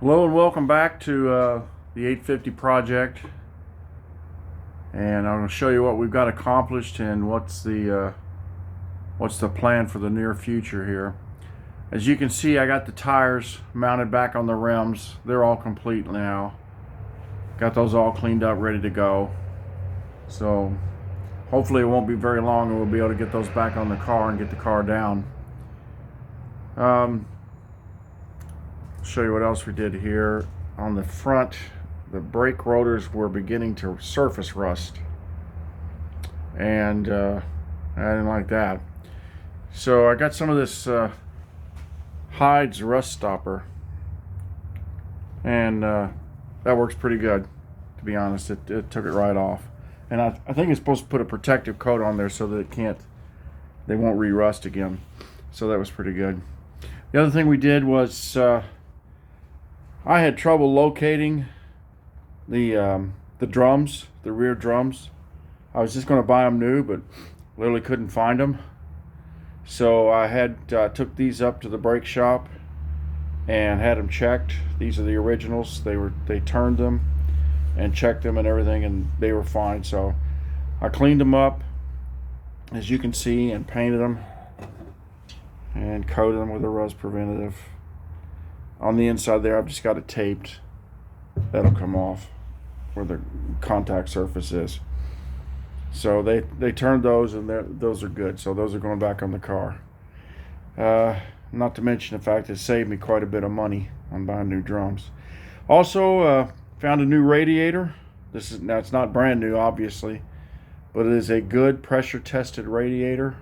Hello and welcome back to the 850 project, and I'm going to show you what we've got accomplished and what's the plan for the near future here. As you can see, I got the tires mounted back on the rims. They're all complete now. Got those all cleaned up, ready to go. So hopefully it won't be very long and we'll be able to get those back on the car and get the car down. Show you what else we did here. On the front, the brake rotors were beginning to surface rust, and I didn't like that. So I got some of this Hyde's rust stopper, and that works pretty good, to be honest. It took it right off, and I think it's supposed to put a protective coat on there so that they won't re-rust again. So that was pretty good. The other thing we did was I had trouble locating the drums, the rear drums. I was just going to buy them new, but literally couldn't find them. So I had took these up to the brake shop and had them checked. These are the originals. They turned them and checked them and everything, and they were fine. So I cleaned them up, as you can see, and painted them and coated them with a rust preventative. On the inside there, I've just got it taped. That'll come off where the contact surface is. So they turned those, and those are good. So those are going back on the car. Not to mention the fact it saved me quite a bit of money on buying new drums. Also, found a new radiator. Now it's not brand new, obviously, but it is a good pressure-tested radiator,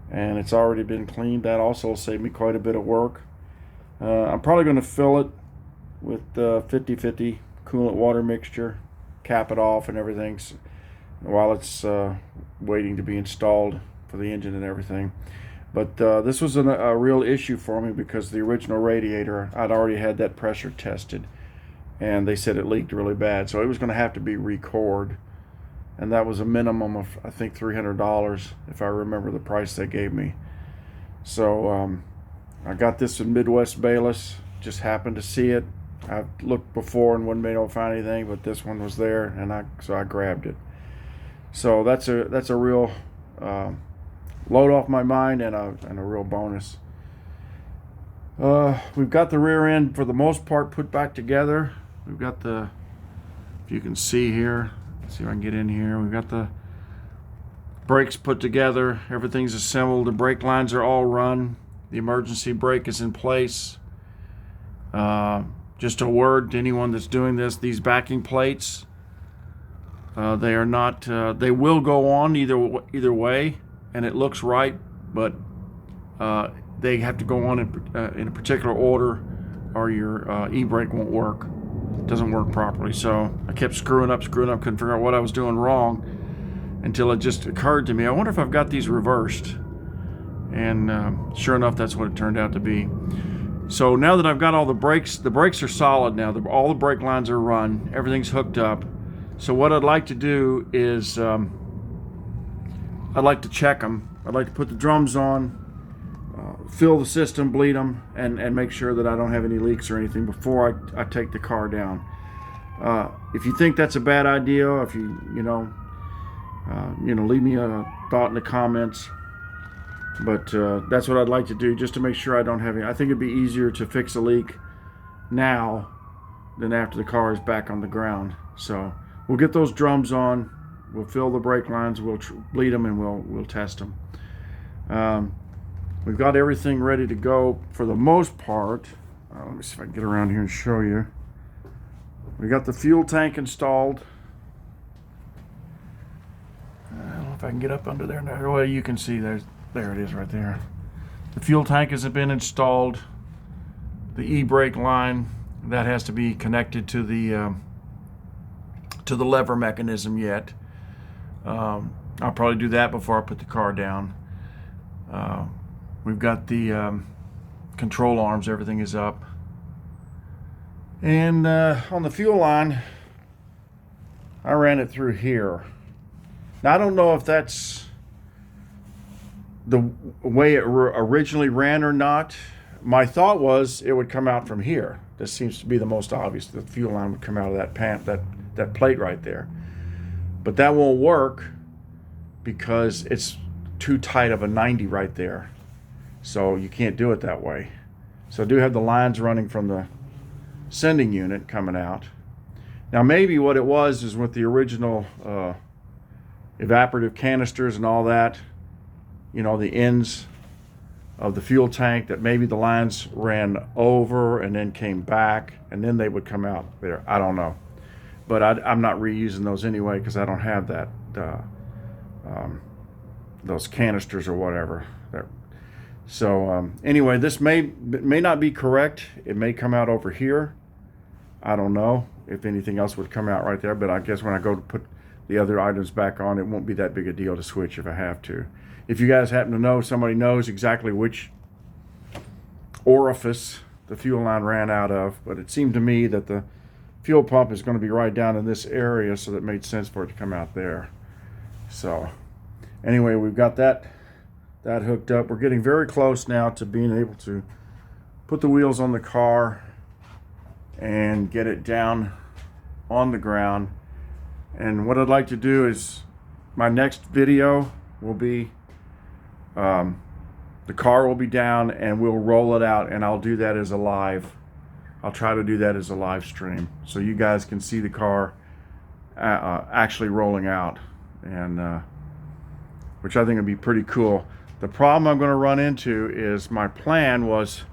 and it's already been cleaned. That also saved me quite a bit of work. I'm probably going to fill it with 50-50 coolant water mixture, cap it off and everything while it's waiting to be installed for the engine and everything. But this was a real issue for me because the original radiator, I'd already had that pressure tested, and they said it leaked really bad. So it was going to have to be re-cored, and that was a minimum of, I think, $300 if I remember the price they gave me. So I got this in Midwest Bayless, just happened to see it. I've looked before and wasn't able to find anything, but this one was there, and so I grabbed it. So that's a real load off my mind and a real bonus. We've got the rear end for the most part put back together. We've got if you can see here, let's see if I can get in here. We've got the brakes put together. Everything's assembled. The brake lines are all run. The emergency brake is in place. Just a word to anyone that's doing this: these backing plates, they are not. They will go on either way, and it looks right, but they have to go on in a particular order, or your e-brake won't work. It doesn't work properly. So I kept screwing up, couldn't figure out what I was doing wrong until it just occurred to me, I wonder if I've got these reversed. And sure enough, that's what it turned out to be. So now that I've got all the brakes are solid now. All the brake lines are run. Everything's hooked up. So what I'd like to do is I'd like to check them. I'd like to put the drums on, fill the system, bleed them, and make sure that I don't have any leaks or anything before I take the car down. If you think that's a bad idea, if you leave me a thought in the comments. But that's what I'd like to do, just to make sure I don't have any. I think it'd be easier to fix a leak now than after the car is back on the ground. So we'll get those drums on, we'll fill the brake lines, we'll bleed them, and we'll test them. We've got everything ready to go for the most part. Let me see if I can get around here and show you. We got the fuel tank installed. I don't know if I can get up under there now. Well, you can see there it is right there. The fuel tank has been installed. The e-brake line, that has to be connected to the lever mechanism yet. I'll probably do that before I put the car down. We've got the control arms, everything is up. And on the fuel line, I ran it through here. Now I don't know if that's the way it originally ran or not. My thought was it would come out from here. This seems to be the most obvious. The fuel line would come out of that plate right there. But that won't work because it's too tight of a 90 right there. So you can't do it that way. So I do have the lines running from the sending unit coming out. Now maybe what it was is with the original evaporative canisters and all that, you know, the ends of the fuel tank, that maybe the lines ran over and then came back and then they would come out there. I don't know. But I'm not reusing those anyway because I don't have that those canisters or whatever. So anyway, this may not be correct. It may come out over here. I don't know if anything else would come out right there, but I guess when I go to put the other items back on, it won't be that big a deal to switch if I have to. If you guys happen to know, somebody knows exactly which orifice the fuel line ran out of, but it seemed to me that the fuel pump is going to be right down in this area, so that made sense for it to come out there. So anyway, we've got that hooked up. We're getting very close now to being able to put the wheels on the car and get it down on the ground. And what I'd like to do is, my next video will be the car will be down and we'll roll it out, and I'll do that as a live. I'll try to do that as a live stream so you guys can see the car actually rolling out, and which I think would be pretty cool. The problem I'm going to run into is, my plan was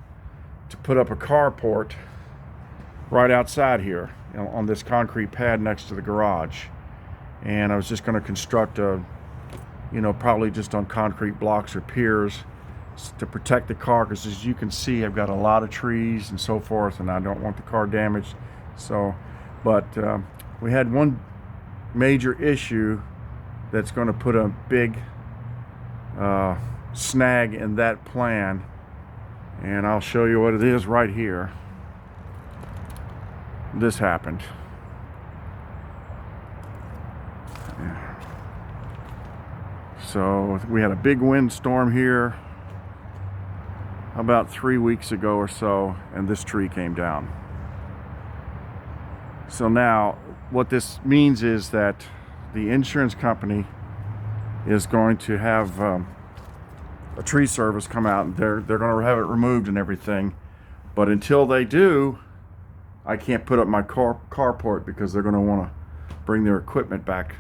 to put up a carport right outside here, you know, on this concrete pad next to the garage, and I was just going to construct a, you know, probably just on concrete blocks or piers to protect the car, because as you can see, I've got a lot of trees and so forth, and I don't want the car damaged. So, but we had one major issue that's going to put a big snag in that plan, and I'll show you what it is right here. This happened. So we had a big windstorm here about 3 weeks ago or so, and this tree came down. So now what this means is that the insurance company is going to have a tree service come out, and they're going to have it removed and everything. But until they do, I can't put up my carport, because they're going to want to bring their equipment back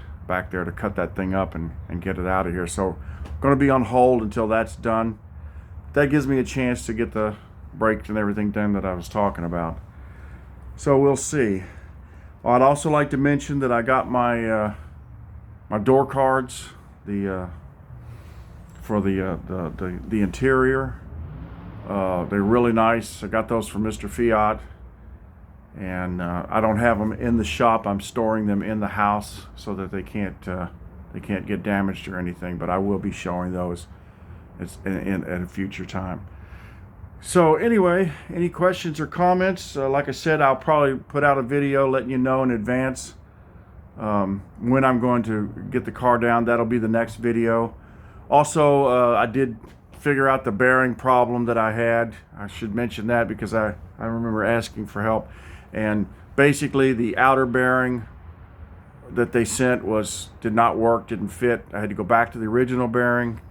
there to cut that thing up and get it out of here. So I'm going to be on hold until that's done. That gives me a chance to get the brakes and everything done that I was talking about. So we'll see. Well, I'd also like to mention that I got my my door cards, for the interior. They're really nice. I got those from Mr. Fiat, and I don't have them in the shop. I'm storing them in the house so that they can't get damaged or anything. But I will be showing those at a future time. So anyway, any questions or comments? Like I said, I'll probably put out a video letting you know in advance when I'm going to get the car down. That'll be the next video. Also, I did figure out the bearing problem that I had. I should mention that because I remember asking for help. And basically the outer bearing that they sent did not work, didn't fit. I had to go back to the original bearing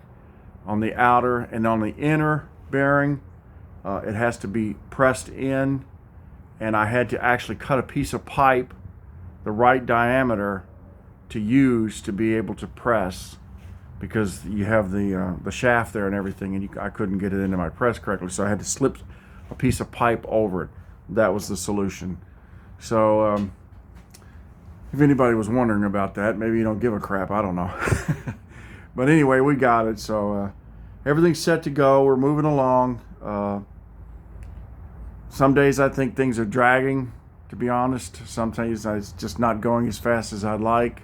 on the outer, and on the inner bearing it has to be pressed in, and I had to actually cut a piece of pipe the right diameter to use to be able to press, because you have the shaft there and everything, and I couldn't get it into my press correctly, so I had to slip a piece of pipe over it. That was the solution. So if anybody was wondering about that, maybe you don't give a crap, I don't know. But anyway, we got it, so everything's set to go. We're moving along. Some days I think things are dragging, to be honest. Sometimes it's just not going as fast as I'd like.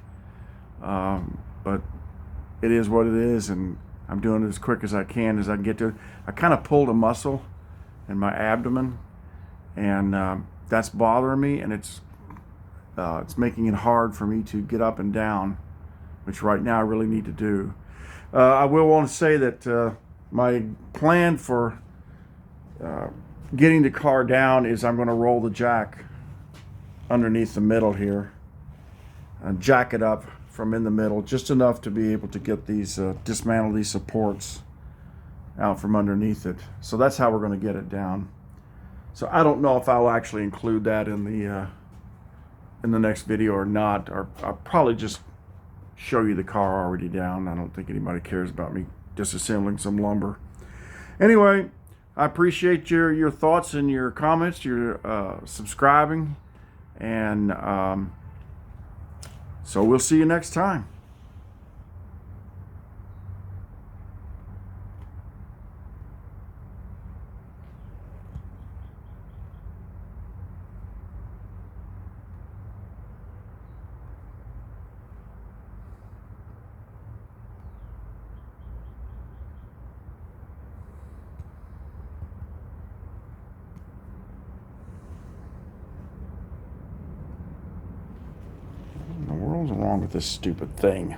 But it is what it is, and I'm doing it as quick as I can get to it. I kind of pulled a muscle in my abdomen, and that's bothering me, and it's making it hard for me to get up and down, which right now I really need to do. I will want to say that my plan for getting the car down is I'm going to roll the jack underneath the middle here and jack it up from in the middle just enough to be able to get these dismantle these supports out from underneath it. So that's how we're going to get it down. So I don't know if I'll actually include that in the next video or not, or I'll probably just show you the car already down. I don't think anybody cares about me disassembling some lumber. Anyway, I appreciate your thoughts and your comments, your subscribing, and so we'll see you next time. What the world's wrong with this stupid thing?